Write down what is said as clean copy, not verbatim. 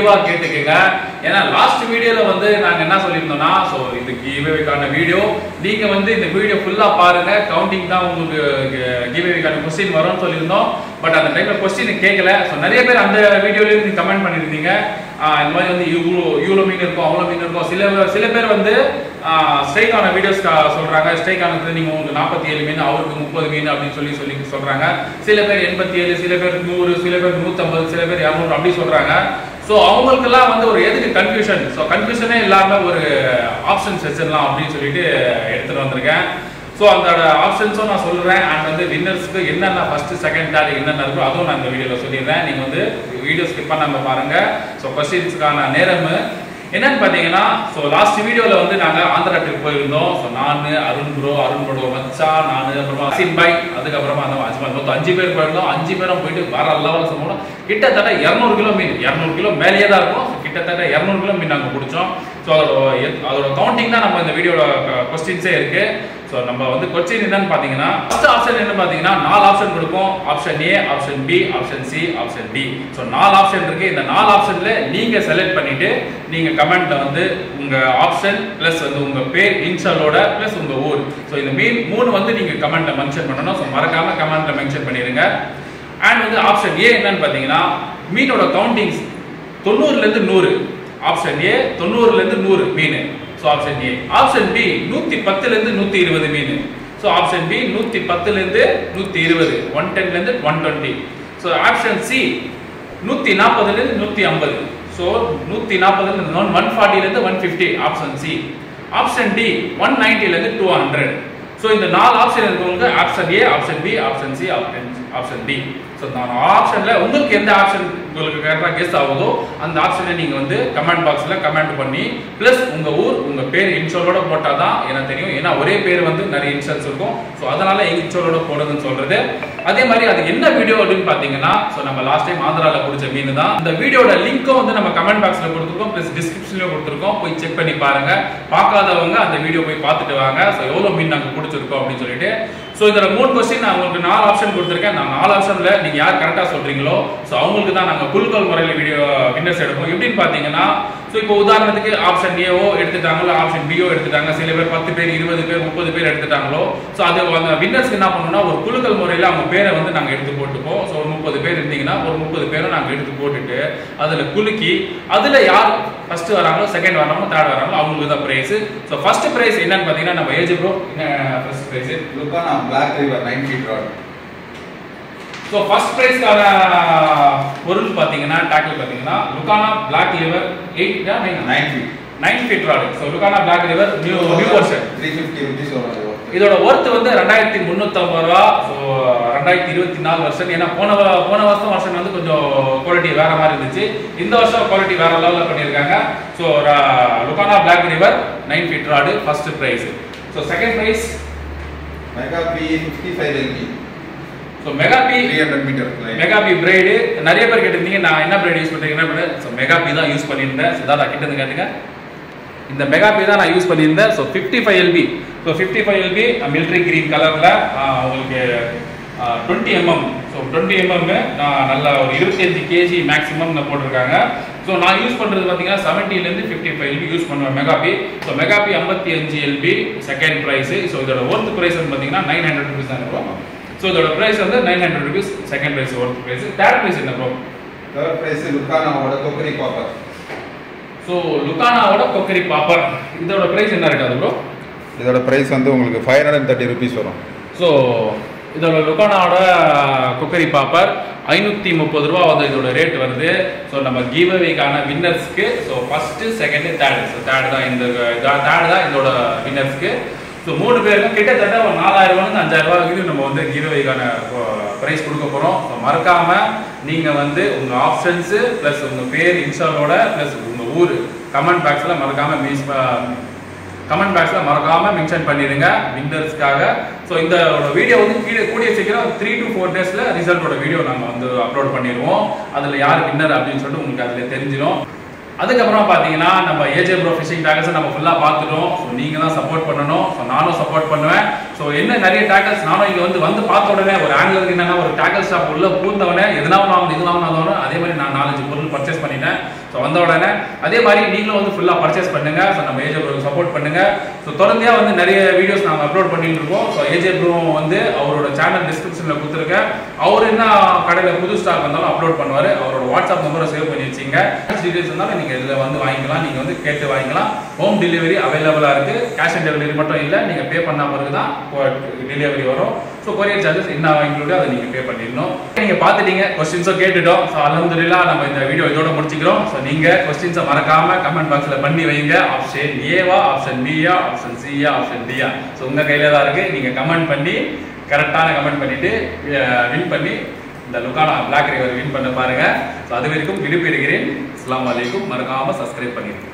தெளிவா கேட்டுக்கங்க. ஏன்னா லாஸ்ட் வீடியோல வந்து நாங்க என்ன சொல்லியிருந்தோம்னா, சோ இது கிவ்அவேக்கான வீடியோ, நீங்க வந்து இந்த வீடியோ ஃபுல்லா பாருங்க, கவுண்டிங் தான் உங்களுக்கு கிவ்அவேக்கான क्वेश्चन வரும்னு சொல்லியிருந்தோம். பட் அந்த டைம்ல क्वेश्चन கேட்கல. சோ நிறைய பேர் அந்த வீடியோலயே நீங்க கமெண்ட் பண்ணிருந்தீங்க, இந்த மாதிரி வந்து இவ்வளோ மீன் இருக்கும், அவ்வளோ மீன் இருக்கும். சில பேர் வந்து ஸ்ட்ரைக்கான வீடியோஸ் சொல்றாங்க, ஸ்ட்ரைக்கானது நீங்க உங்களுக்கு 47 மீன், அவருக்கு 30 மீன் அப்படின்னு சொல்லி சொல்றாங்க. சில பேர் 87, சில பேர் 100, சில பேர் 150, சில பேர் 200 அப்படி சொல்றாங்க. ஸோ அவங்களுக்கெல்லாம் வந்து ஒரு எதுக்கு கன்ஃபியூஷன், ஸோ கன்ஃபியூஷனே இல்லாமல் ஒரு ஆப்ஷன்ஸ் வச்சிடலாம் அப்படின்னு சொல்லிட்டு எடுத்துட்டு வந்திருக்கேன். ஸோ அந்த ஆப்ஷன்ஸும் நான் சொல்றேன். அண்ட் வந்து வின்னர்ஸ்க்கு என்னென்ன ஃபர்ஸ்ட் செகண்ட் தேர்ட் என்னென்ன இருக்கோ அதுவும் நான் இந்த வீடியோவில் சொல்லிடுறேன். நீங்கள் வந்து வீடியோ ஸ்கிப் பண்ணாம பாருங்க. ஸோ கொஸ்டின்ஸுக்கான நேரம் என்னன்னு பார்த்தீங்கன்னா, ஸோ லாஸ்ட் வீடியோவில் வந்து நாங்கள் ஆந்திரா ட்ரிப் போயிருந்தோம். ஸோ நான், அருண் ப்ரோ மச்சா, நான், அப்புறமா அசின் பாய், அதுக்கப்புறமா அந்த அஜ்மல், மொத்தம் 5 பேர் போயிருந்தோம். 5 பேரும் போயிட்டு வர லெவலில் சொன்னோம். கிட்டத்தட்ட 200 கிலோ மீன், 200 கிலோ மேலேயே தான் இருக்கும். கிட்டத்தட்ட 200 கிலோ மீன் நாங்கள் பிடிச்சோம். ஸோ அதோட கவுண்டிங் தான் நம்ம இந்த வீடியோட கொஸ்டின்ஸே இருக்கு. ஸோ நம்ம வந்து கொஸ்டின் என்னன்னு பார்த்தீங்கன்னா, ஃபர்ஸ்ட் ஆப்ஷன் என்ன பார்த்தீங்கன்னா 4 ஆப்ஷன் கொடுப்போம். Option A, option B, option C, option D. So 4 option இருக்கு. இந்த 4 ஆப்ஷன்ல நீங்க செலக்ட் பண்ணிட்டு நீங்க கமெண்ட்ல வந்து உங்க ஆப்ஷன் பிளஸ் வந்து உங்க பேர் இன்ஷியலோட பிளஸ் உங்க ஊர். ஸோ இந்த 3 வந்து நீங்க கமெண்ட்ல மென்ஷன் பண்ணணும். ஸோ மறக்காம கமெண்ட்ல மென்ஷன் பண்ணிருங்க. அண்ட் வந்து ஆப்ஷன் ஏ என்னன்னு பார்த்தீங்கன்னா, மீனோட கவுண்டிங்ஸ் 90ல இருந்து 100. ஆப்ஷன் ஏ 90ல இருந்து 100 மீன். So option A. Option B 110ல இருந்து 120 மீன். ஸோ ஆப்ஷன் பி 110ல இருந்து 120, 110ல இருந்து 120. ஸோ ஆப்ஷன் சி 140ல இருந்து 150. ஸோ 140ல இருந்து 140ல இருந்து 150 ஆப்ஷன் சி. ஆப்ஷன் டி 190ல இருந்து 200. ஸோ இந்த 4 ஆப்ஷன் இருக்கவங்க option A, option B, option C, option D. So நான் ஆப்ஷன்ல உங்களுக்கு எந்த ஆப்ஷன் உங்களுக்கு கரெக்டாக கெஸ் ஆகுதோ அந்த ஆப்ஷனை நீங்க வந்து கமெண்ட் பாக்ஸ்ல கமெண்ட் பண்ணி பிளஸ் உங்க ஊர் உங்க பேர் இன்ஷோலோட போட்டால் தான் எனக்கு தெரியும். ஏன்னா ஒரே பேர் வந்து நிறைய இன்ஷூரன்ஸ் இருக்கும். ஸோ அதனால இன்ஷோலோட போடுறதுன்னு சொல்றது. அதே மாதிரி அது என்ன வீடியோ அப்படின்னு பார்த்தீங்கன்னா, ஸோ நம்ம லாஸ்ட் டைம் ஆந்திராவில் பிடிச்ச மீன் தான். இந்த வீடியோட லிங்க்கும் வந்து நம்ம கமெண்ட் பாக்ஸ்ல கொடுத்துருக்கோம், பிளஸ் டிஸ்கிரிப்ஷன்லயும் கொடுத்துருக்கோம். போய் செக் பண்ணி பாருங்க. பார்க்காதவங்க அந்த வீடியோ போய் பார்த்துட்டு வாங்க. ஸோ எவ்வளோ மீன் நாங்கள் பிடிச்சிருக்கோம் அப்படின்னு சொல்லிட்டு. ஸோ இதில் 3 கொஸ்டின் நான் உங்களுக்கு 4 ஆப்ஷன் கொடுத்துருக்கேன். நான் 4 ஆப்ஷன்ல நீங்க யார் கரெக்டா சொல்றீங்களோ ஸோ அவங்களுக்கு தான் நாங்கள் குலுக்கல் முறையில் வீடியோ வின்னர்ஸ் எடுப்போம். எப்படின்னு பார்த்தீங்கன்னா, ஸோ இப்போ உதாரணத்துக்கு ஆப்ஷன் ஏவோ எடுத்துட்டாங்களோ, ஆப்ஷன் பியோ எடுத்துட்டாங்க, சில பேர் 10 பேர், 20 பேர், 30 பேர் எடுத்துட்டாங்களோ, ஸோ அது அந்த வின்னர்ஸ்க்கு என்ன பண்ணணும்னா ஒரு குலுக்கல் முறையில் அவங்க பேரை வந்து நாங்கள் எடுத்து போட்டுப்போம். ஸோ ஒரு 30 பேர் இருந்தீங்கன்னா ஒரு 30 பேரை நாங்கள் எடுத்து போட்டுட்டு அதில் குலுக்கி அதில் யார் ஃபர்ஸ்ட் வராங்களோ, செகண்ட் வராங்களோ, தேர்ட் வராங்களோ அவங்களுக்கு தான் பிரைஸ். ஸோ ஃபர்ஸ்ட் பிரைஸ் என்னன்னு பார்த்தீங்கன்னா, நம்ம ஏஜ் ப்ரோ என்ன ஃபர்ஸ்ட் பிரைஸ் லுக்கானா black river 9 feet rod. So first பிரைஸ்க்கான பொருள் பார்த்தீங்கன்னா, டேக்கிள் பார்த்தீங்கன்னா லுக்கானா black river 9 feet rod. So லுக்கானா black river new version 350 rupees வரும். இதோட ஒர்த் வந்து 2350 ரூபா. ஸோ 2024 வருஷன். ஏன்னா போன வருஷம் வந்து கொஞ்சம் குவாலிட்டி வேற மாதிரி இருந்துச்சு. இந்த வருஷம் குவாலிட்டி வேற லெவலில் பண்ணியிருக்காங்க. ஸோ லுக்கானா black river 9 feet rod first prize. So second prize mega B 55 LB. So mega B 300 meter mega B braid. நிறைய பேர் கேட்டிருந்தீங்க நான் என்ன பிரைடு யூஸ் பண்ணுறீங்கன்னா, ஸோ மெகா பி தான் யூஸ் பண்ணியிருந்தேன். ஸோ தான் கிட்ட இருந்து கேட்டுங்க, இந்த மெகா பி தான் நான் யூஸ் பண்ணியிருந்தேன். So 55 LB. So 55 LB military green கலரில் உங்களுக்கு 20 mm. ஸோ 20 mm நல்ல ஒரு 25 kg மேக்ஸிமம் போட்டிருக்காங்க. ஸோ நான் யூஸ் பண்ணுறது பார்த்தீங்கன்னா 70லேருந்து 55 LB யூஸ் பண்ணுவேன் mega B. So mega B 55 LB second price. So இதோட ஒர்த் ப்ரைஸ் வந்து பார்த்தீங்கன்னா 900 rupees தான் இருக்கும். ஸோ இதோட ப்ரைஸ் வந்து 900 rupees second prize worth prize. Third prize என்ன ப்ரோ? தேர்ட் ப்ரைஸ் லுக்கானாவோட கொக்கரி பாப்பர். ஸோ லுக்கானாவோட கொக்கரி பாப்பர் இதோட ப்ரைஸ் என்ன இருக்காது ப்ரோ? இதோட ப்ரைஸ் வந்து உங்களுக்கு 530 rupees வரும். ஸோ இதோட லுக்கானாவோட கொக்கரி பாப்பர் 530 ரூபா வந்து இதோட ரேட் வருது. ஸோ நம்ம கிவ் அவேக்கான வின்னர்ஸ்க்கு so first second third. So third தான் இதோட வின்னர்ஸ்க்கு. ஸோ 3 பேருக்கும் கிட்டத்தட்ட ஒரு 4000 ரூபாய்க்கு 5000 ரூபாய்க்கு நம்ம வந்து கிவ் அவேக்கான ப்ரைஸ் கொடுக்க போகிறோம். ஸோ மறக்காம நீங்கள் வந்து உங்கள் ஆப்ஷன்ஸு ப்ளஸ் உங்கள் பேர் இன்ஷாலோட ப்ளஸ் உங்கள் ஊர் கமெண்ட் பாக்ஸில் மறக்காம மென்ஷன் பண்ணிடுங்க வின்னர்ஸ்க்காக. ஸோ இந்த வீடியோ வந்து கூடிய சீக்கிரம் 3 to 4 daysல ரிசல்ட்டோட வீடியோ நாங்கள் வந்து அப்லோட் பண்ணிடுவோம். அதில் யார் வின்னர் அப்படின்னு சொல்லிட்டு உங்களுக்கு அதில் தெரிஞ்சிடும். அதுக்கப்புறம் பார்த்தீங்கன்னா நம்ம ஏஜே ப்ரோ ஃபிஷிங் டாகர்ஸை நம்ம ஃபுல்லாக பார்த்துட்டோம். ஸோ நீங்கள் தான் சப்போர்ட் பண்ணணும். ஸோ நானும் சப்போர்ட் பண்ணுவேன். ஸோ என்ன நிறைய டேக்கல்ஸ் நானும் இங்கே வந்து பார்த்த உடனே ஒரு ஆங்கிலருக்கு என்னன்னா ஒரு டேக்கல் ஷாப் உள்ள பூந்தவனே எதனா வாங்கணும் இது வாங்கணும் அதே மாதிரி நான் 4-5 பொருள் பர்ச்சேஸ் பண்ணிட்டேன். ஸோ வந்த உடனே அதே மாதிரி நீங்களும் வந்து ஃபுல்லாக பர்ச்சேஸ் பண்ணுங்க. ஸோ நம்ம ஏஜே ப்ரோக்கு சப்போர்ட் பண்ணுங்க. ஸோ தொடர்ந்தே வந்து நிறைய வீடியோஸ் நாங்கள் அப்லோட் பண்ணிட்டு இருக்கோம். ஸோ ஏஜே ப்ரோ வந்து அவரோட சேனல் டிஸ்கிரிப்ஷனில் கொடுத்துருக்கேன். அவர் என்ன கடையில் புது ஸ்டாக் வந்தாலும் அப்லோட் பண்ணுவார். அவரோட வாட்ஸ்அப் நம்பரை சேவ் பண்ணி வச்சிங்க. டீடைல்ஸ் இருந்தாலும் நீங்கள் இதில் வந்து வாங்கிக்கலாம். நீங்கள் வந்து கேட்டு வாங்கிக்கலாம். ஹோம் டெலிவரி அவைலபிளாக இருக்குது. கேஷ் ஆன் டெலிவரி மட்டும் இல்லை, நீங்கள் பே பண்ண பிறகு தான் டெலிவரி வரும். ஸோ கொரியர் சார்ஜஸ் என்ன இன்க்ளூட் அதை நீங்கள் பே பண்ணிடணும். நீங்கள் பார்த்துட்டீங்க, கொஸ்டின்ஸும் கேட்டுட்டோம். ஸோ அல்ஹம்துலில்லாஹ் நம்ம இந்த வீடியோ இதோட முடிச்சுக்கிறோம். ஸோ நீங்கள் கொஸ்டின்ஸை மறக்காமல் கமெண்ட் பாக்ஸில் பண்ணி வைங்க. ஆப்ஷன் ஏவா, ஆப்ஷன் பியா, ஆப்ஷன் சியா, ஆப்ஷன் டியா. ஸோ உங்கள் கையில் தான் இருக்குது. நீங்கள் கமெண்ட் பண்ணி கரெக்டான கமெண்ட் பண்ணிவிட்டு வின் பண்ணி இந்த லுக்கானா பிளாக் ரிவர் வின் பண்ண பாருங்கள். ஸோ அது வரைக்கும் விடுபெறுகிறேன். அஸ்ஸலாமு அலைக்கும். மறக்காமல் சப்ஸ்கிரைப் பண்ணிடுங்க.